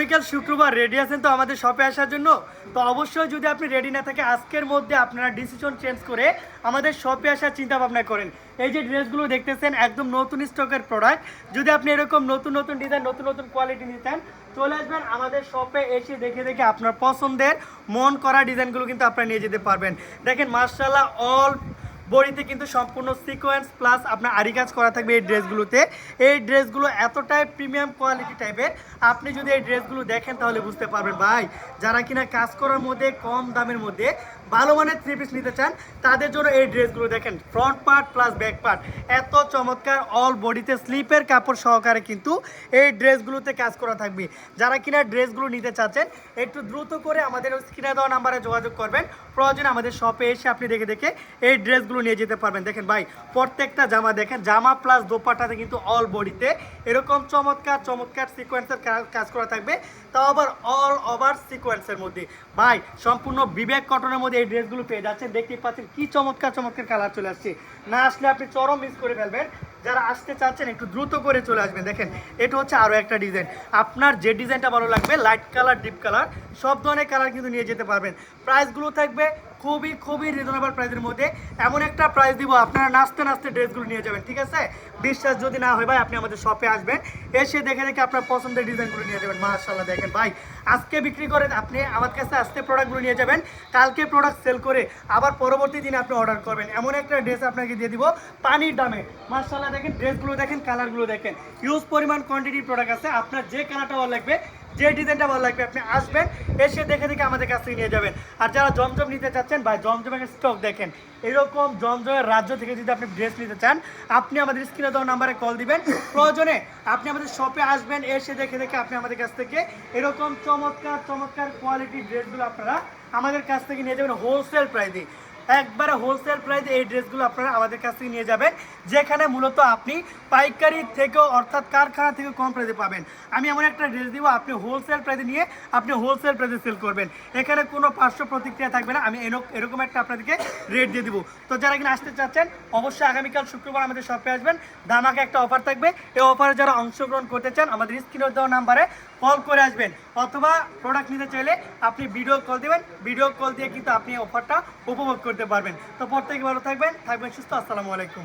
বিকাল শুক্রবার রেডি আছেন তো আমাদের শপে আসার জন্য? তো অবশ্যই যদি আপনি রেডি না থাকে আজকের মধ্যে আপনারা ডিসিশন চেঞ্জ করে আমাদের শপে আসার চিন্তা ভাবনা করেন। এই যে ড্রেসগুলো দেখতেছেন একদম নতুন স্টকের প্রোডাক্ট। যদি আপনি এরকম নতুন নতুন ডিজাইন নতুন নতুন কোয়ালিটি নিতে চান চলে আসবেন আমাদের শপে, এসে দেখে দেখে আপনার পছন্দের মন করা ডিজাইনগুলো কিন্তু আপনারা নিয়ে যেতে পারবেন। দেখেন মাশাআল্লাহ অল বডিতে কিন্তু সম্পূর্ণ সিকোয়েন্স প্লাস আপনার আরি কাজ করা থাকবে এই ড্রেসগুলোতে। এই ড্রেসগুলো এতটাই প্রিমিয়াম কোয়ালিটি টাইপের, আপনি যদি এই ড্রেসগুলো দেখেন তাহলে বুঝতে পারবেন ভাই। যারা কিনা কাজ করার মধ্যে কম দামের মধ্যে ভালো মানের থ্রি পিস নিতে চান তাদের জন্য এই ড্রেসগুলো দেখেন, front part plus back part এত চমৎকার, অল বডিতে স্লিপের কাপড় সহকারে কিন্তু এই ড্রেসগুলোতে কাজ করা থাকবে। যারা কিনা ড্রেসগুলো নিতে চাচ্ছেন একটু দ্রুত করে আমাদের স্ক্রিনে দেওয়া নাম্বারে যোগাযোগ করবেন। প্রয়োজনে আমাদের শপে এসে আপনি দেখে দেখে এই ড্রেসগুলো নিয়ে যেতে পারবেন। দেখেন ভাই প্রত্যেকটা জামা দেখেন, জামা প্লাস দোপাট্টাতে কিন্তু অল বডিতে এরকম চমৎকার চমৎকার সিকোয়েন্সের কাজ করা থাকবে, তাও আবার অল ওভার সিকোয়েন্সের মধ্যে। ভাই সম্পূর্ণ বিবেক কটনের মধ্যে এই ড্রেসগুলো পেয়ে যাচ্ছেন। দেখতেই পাচ্ছেন কি চমৎকার চমৎকার কালার চলে আসছে, না আসলে আপনি চরম মিস করে ফেলবেন। যারা আসতে চাচ্ছেন একটু দ্রুত করে চলে আসবেন। দেখেন এটা হচ্ছে আরও একটা ডিজাইন, আপনার যে ডিজাইনটা ভালো লাগবে লাইট কালার ডিপ কালার সব ধরনের কালার কিন্তু নিয়ে যেতে পারবেন। প্রাইসগুলো থাকবে খুবই খুবই রিজনেবল প্রাইসের মধ্যে। এমন একটা প্রাইস দিব আপনারা নাচতে নাচতে ড্রেসগুলো নিয়ে যাবেন, ঠিক আছে? বিশ্বাস যদি না হয় ভাই আপনি আমাদের শপে আসবেন, এসে দেখে দেখে আপনার পছন্দের ডিজাইনগুলো নিয়ে যাবেন। মাশাআল্লাহ দেখেন ভাই আজকে বিক্রি করেন আপনি আমার কাছে আসতে প্রোডাক্টগুলো নিয়ে যাবেন, কালকে প্রোডাক্ট সেল করে আবার পরবর্তী দিনে আপনি অর্ডার করবেন, এমন একটা ড্রেস আপনাকে দিয়ে দিব পানির দামে। মাশাআল্লাহ দেখেন ড্রেসগুলো দেখেন, কালারগুলো দেখেন, হিউজ পরিমাণ কোয়ান্টিটির প্রোডাক্ট আছে। আপনার যে কালারটা ভালো লাগবে যে ডিজাইনটা ভালো লাগবে আপনি আসবেন, এসে দেখে দেখে আমাদের কাছ থেকে নিয়ে যাবেন। আর যারা জমজম নিতে চাচ্ছেন ভাই জমজমের স্টক দেখেন, এরকম জমজমের রাজ্য থেকে যদি আপনি ড্রেস নিতে চান আপনি আমাদের স্ক্রিনে দেওয়া নাম্বারে কল দিবেন। প্রয়োজনে আপনি আমাদের শপে আসবেন, এসে দেখে দেখে আপনি আমাদের কাছ থেকে এরকম চমৎকার চমৎকার কোয়ালিটির ড্রেসগুলো আপনারা আমাদের কাছ থেকে নিয়ে যাবেন হোলসেল প্রাইসে। একবারে হোলসেল প্রাইসে এই ড্রেসগুলো আপনারা আমাদের কাছ থেকে নিয়ে যাবেন, যেখানে মূলত আপনি পাইকারি থেকেও অর্থাৎ কারখানা থেকে কম প্রাইসে পাবেন। আমি এমন একটা ড্রেস দিব আপনি হোলসেল প্রাইসে নিয়ে আপনি হোলসেল প্রাইসে সেল করবেন, এখানে কোনো পার্শ্ব প্রতিক্রিয়া থাকবে না। আমি এরকম একটা আপনাদেরকে রেট দিয়ে দিব। তো যারা কিনা আসতে চাচ্ছেন অবশ্যই আগামীকাল শুক্রবার আমাদের শপে আসবেন, দামাকে একটা অফার থাকবে। এই অফারে যারা অংশগ্রহণ করতে চান আমাদের স্ক্রিনে দেওয়া নাম্বারে কল করে আসবেন, অথবা প্রোডাক্ট নিতে চাইলে আপনি ভিডিও কল দেবেন, ভিডিও কল দিয়ে কিন্তু আপনি অফারটা উপভোগ করতে পারবেন। তো প্রত্যেকে ভালো থাকবেন সুস্থ। আসসালামু আলাইকুম।